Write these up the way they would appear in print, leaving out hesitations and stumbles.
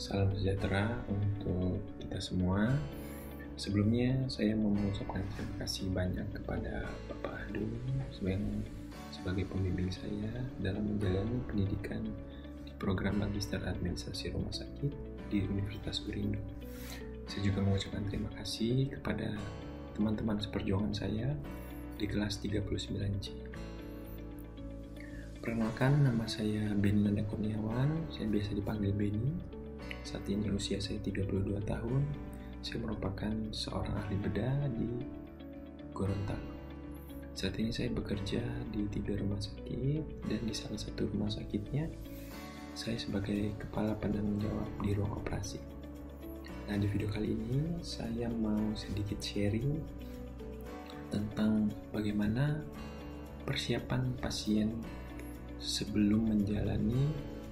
Salam sejahtera untuk kita semua. Sebelumnya saya mau mengucapkan terima kasih banyak kepada Bapak Adu sebagai pembimbing saya dalam menjalani pendidikan di program Magister Administrasi Rumah Sakit di Universitas Urindo. Saya juga mengucapkan terima kasih kepada teman-teman seperjuangan saya di kelas 39C. Perkenalkan, nama saya Beni Nanda Kurniawan, saya biasa dipanggil Beni. Saat ini usia saya 32 tahun. Saya merupakan seorang ahli bedah di Gorontalo. Saat ini saya bekerja di 3 rumah sakit, dan di salah satu rumah sakitnya saya sebagai kepala penanggung jawab di ruang operasi. Nah, di video kali ini saya mau sedikit sharing tentang bagaimana persiapan pasien sebelum menjalani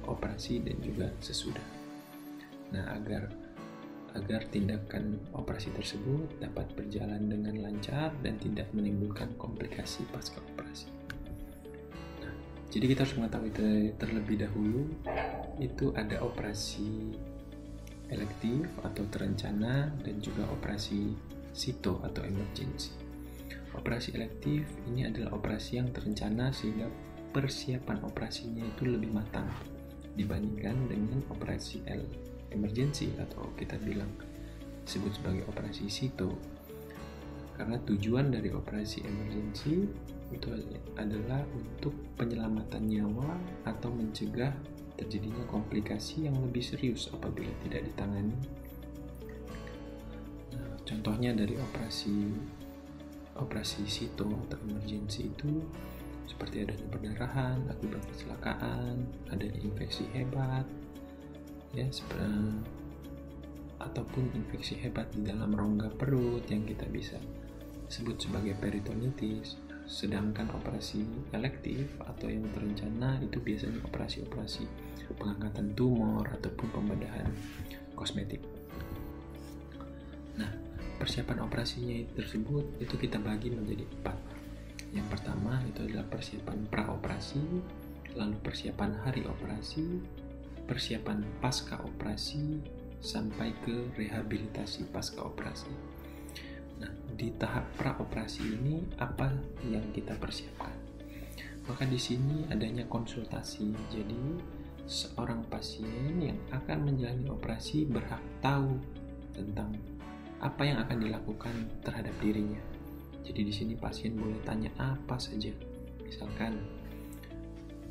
operasi dan juga sesudah. Nah, agar tindakan operasi tersebut dapat berjalan dengan lancar dan tidak menimbulkan komplikasi pasca operasi. Nah, jadi kita harus mengetahui terlebih dahulu itu ada operasi elektif atau terencana dan juga operasi sito atau emergency. Operasi elektif ini adalah operasi yang terencana sehingga persiapan operasinya itu lebih matang dibandingkan dengan operasi emergency atau kita sebut sebagai operasi sito. Karena tujuan dari operasi emergency itu adalah untuk penyelamatan nyawa atau mencegah terjadinya komplikasi yang lebih serius apabila tidak ditangani. Nah, contohnya dari operasi sito atau emergency itu seperti adanya perdarahan akibat kecelakaan, adanya infeksi hebat, ataupun infeksi hebat di dalam rongga perut yang kita bisa sebut sebagai peritonitis. Sedangkan operasi elektif atau yang terencana itu biasanya operasi-operasi pengangkatan tumor ataupun pembedahan kosmetik. Nah, persiapan operasinya tersebut itu kita bagi menjadi 4. Yang pertama itu adalah persiapan praoperasi, lalu persiapan hari operasi, persiapan pasca operasi, sampai ke rehabilitasi pasca operasi. Nah, di tahap praoperasi ini apa yang kita persiapkan? Maka di sini adanya konsultasi. Jadi seorang pasien yang akan menjalani operasi berhak tahu tentang apa yang akan dilakukan terhadap dirinya. Jadi di sini pasien boleh tanya apa saja. Misalkan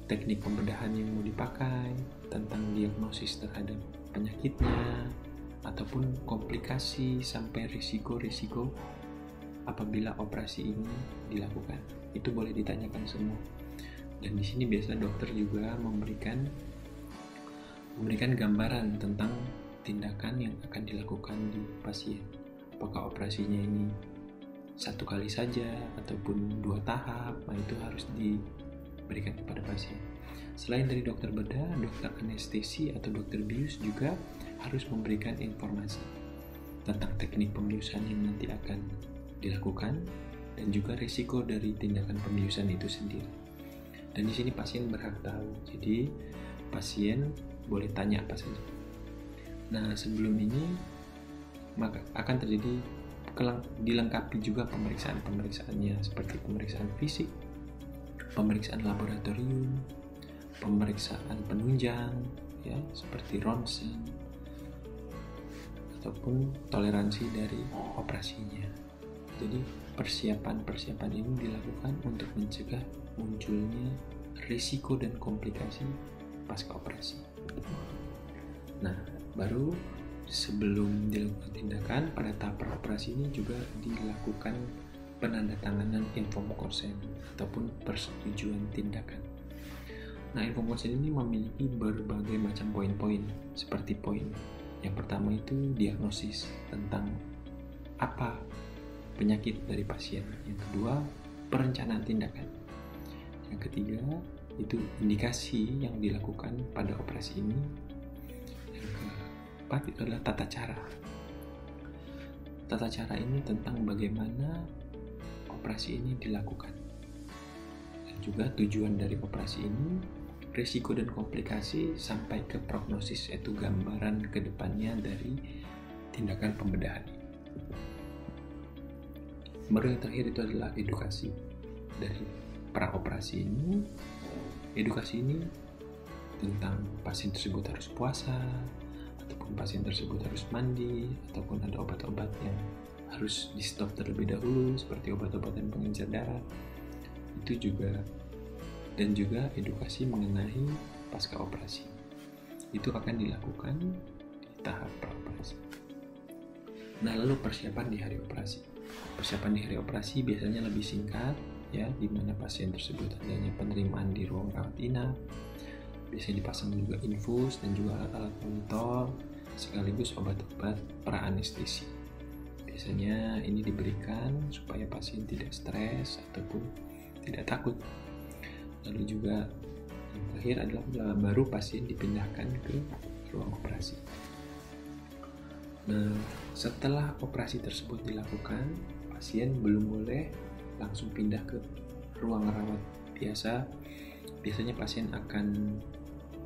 teknik pembedahan yang mau dipakai, tentang diagnosis terhadap penyakitnya, ataupun komplikasi sampai risiko-risiko apabila operasi ini dilakukan. Itu boleh ditanyakan semua. Dan di sini biasa dokter juga memberikan gambaran tentang tindakan yang akan dilakukan di pasien. Apakah operasinya ini 1 kali saja ataupun 2 tahap, nah itu harus diberikan kepada pasien. Selain dari dokter bedah, dokter anestesi atau dokter bius juga harus memberikan informasi tentang teknik pembiusan yang nanti akan dilakukan dan juga risiko dari tindakan pembiusan itu sendiri. Dan di sini pasien berhak tahu. Jadi pasien boleh tanya apa saja. Nah, sebelum ini maka akan terjadi dilengkapi juga pemeriksaan-pemeriksaannya seperti pemeriksaan fisik, pemeriksaan laboratorium, pemeriksaan penunjang seperti ronsen ataupun toleransi dari operasinya. Jadi persiapan ini dilakukan untuk mencegah munculnya risiko dan komplikasi pasca operasi. Nah, baru sebelum dilakukan tindakan pada tahap praoperasi ini juga dilakukan penandatanganan inform consent ataupun persetujuan tindakan. Nah, inform consent ini memiliki berbagai macam poin-poin. Seperti poin yang pertama itu diagnosis tentang apa penyakit dari pasien. Yang kedua, perencanaan tindakan. Yang ketiga, itu indikasi yang dilakukan pada operasi ini. Yang keempat itu adalah tata cara. Tata cara ini tentang bagaimana operasi ini dilakukan. Dan juga tujuan dari operasi ini risiko dan komplikasi sampai ke prognosis, yaitu gambaran ke depannya dari tindakan pembedahan. Baru yang terakhir itu adalah edukasi dari praoperasi ini. Edukasi ini tentang pasien tersebut harus puasa, ataupun pasien tersebut harus mandi, ataupun ada obat-obat yang harus di stop terlebih dahulu seperti obat-obatan pengencer darah. Itu juga, dan juga edukasi mengenai pasca operasi. Itu akan dilakukan di tahap praoperasi. Nah, lalu persiapan di hari operasi. Persiapan di hari operasi biasanya lebih singkat, ya, di mana pasien tersebut adanya penerimaan di ruang rawat inap. Biasanya dipasang juga infus dan juga alat-alat monitor, sekaligus obat-obat pra-anestesi. Biasanya ini diberikan supaya pasien tidak stres ataupun tidak takut. Lalu juga yang terakhir adalah baru pasien dipindahkan ke ruang operasi. Nah, setelah operasi tersebut dilakukan, pasien belum boleh langsung pindah ke ruang rawat biasa. Biasanya pasien akan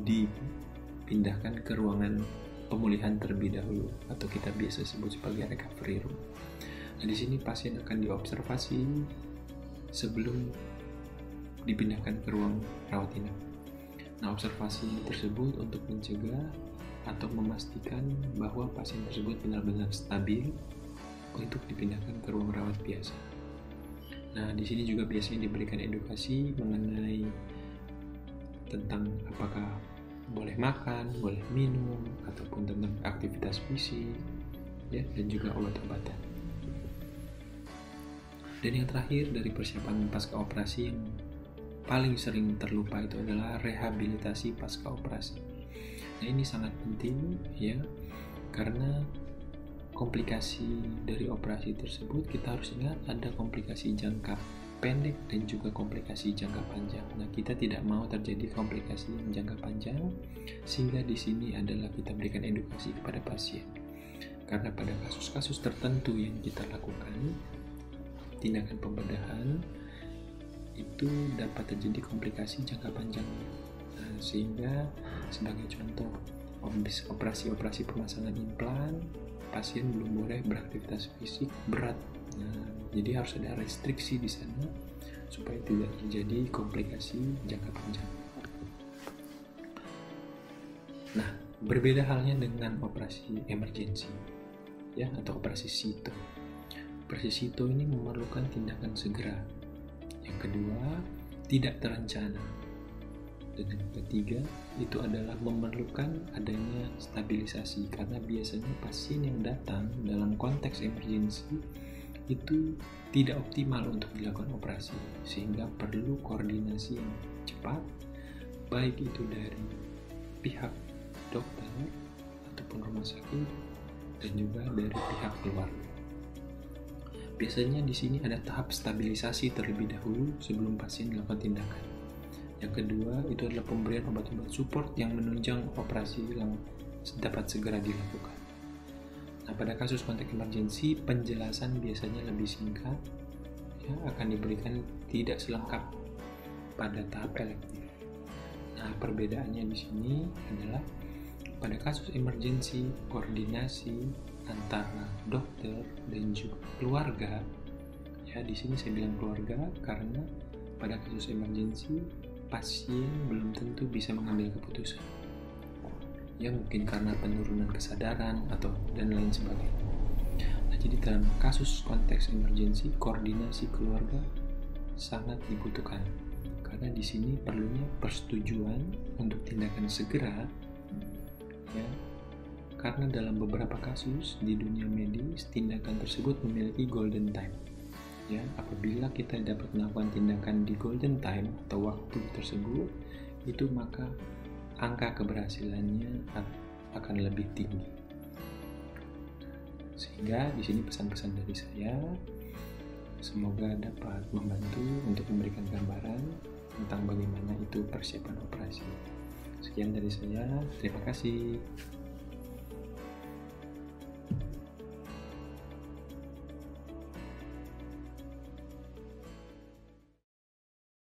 dipindahkan ke ruangan pemulihan terlebih dahulu, atau kita biasa sebut sebagai recovery room. Nah, di sini pasien akan diobservasi sebelum dipindahkan ke ruang rawat inap. Nah, observasi tersebut untuk mencegah atau memastikan bahwa pasien tersebut benar-benar stabil untuk dipindahkan ke ruang rawat biasa. Nah, di sini juga biasanya diberikan edukasi mengenai tentang apakah boleh makan, boleh minum, ataupun tentang aktivitas fisik, ya, dan juga obat-obatan. Dan yang terakhir dari persiapan pasca operasi yang paling sering terlupa itu adalah rehabilitasi pasca operasi. Nah, ini sangat penting, ya, karena komplikasi dari operasi tersebut kita harus ingat ada komplikasi jangka pendek dan juga komplikasi jangka panjang. Nah, kita tidak mau terjadi komplikasi yang jangka panjang, sehingga di sini adalah kita berikan edukasi kepada pasien. Karena pada kasus-kasus tertentu yang kita lakukan tindakan pembedahan itu dapat terjadi komplikasi jangka panjang. Nah, sehingga sebagai contoh operasi pemasangan implan, pasien belum boleh beraktivitas fisik berat. Nah, jadi harus ada restriksi di sana supaya tidak terjadi komplikasi jangka panjang. Nah, berbeda halnya dengan operasi emergensi, ya, atau operasi SITO. Operasi SITO ini memerlukan tindakan segera. Yang kedua, tidak terencana. Dan yang ketiga, itu adalah memerlukan adanya stabilisasi, karena biasanya pasien yang datang dalam konteks emergensi itu tidak optimal untuk dilakukan operasi, sehingga perlu koordinasi yang cepat, baik itu dari pihak dokter ataupun rumah sakit dan juga dari pihak keluarga. Biasanya di sini ada tahap stabilisasi terlebih dahulu sebelum pasien dilakukan tindakan. Yang kedua itu adalah pemberian obat-obat support yang menunjang operasi yang dapat segera dilakukan. Nah, pada kasus konteks emergensi, penjelasan biasanya lebih singkat, ya, akan diberikan tidak selengkap pada tahap elektif. Nah, perbedaannya di sini adalah pada kasus emergensi, koordinasi antara dokter dan juga keluarga, ya, di sini saya bilang keluarga karena pada kasus emergensi pasien belum tentu bisa mengambil keputusan, ya, mungkin karena penurunan kesadaran atau dan lain sebagainya. Nah, jadi dalam kasus konteks emergensi, koordinasi keluarga sangat dibutuhkan karena di sini perlunya persetujuan untuk tindakan segera, ya, karena dalam beberapa kasus di dunia medis tindakan tersebut memiliki golden time. Ya, apabila kita dapat melakukan tindakan di golden time atau waktu tersebut, itu maka angka keberhasilannya akan lebih tinggi. Sehingga di sini pesan-pesan dari saya semoga dapat membantu untuk memberikan gambaran tentang bagaimana itu persiapan operasi. Sekian dari saya, terima kasih.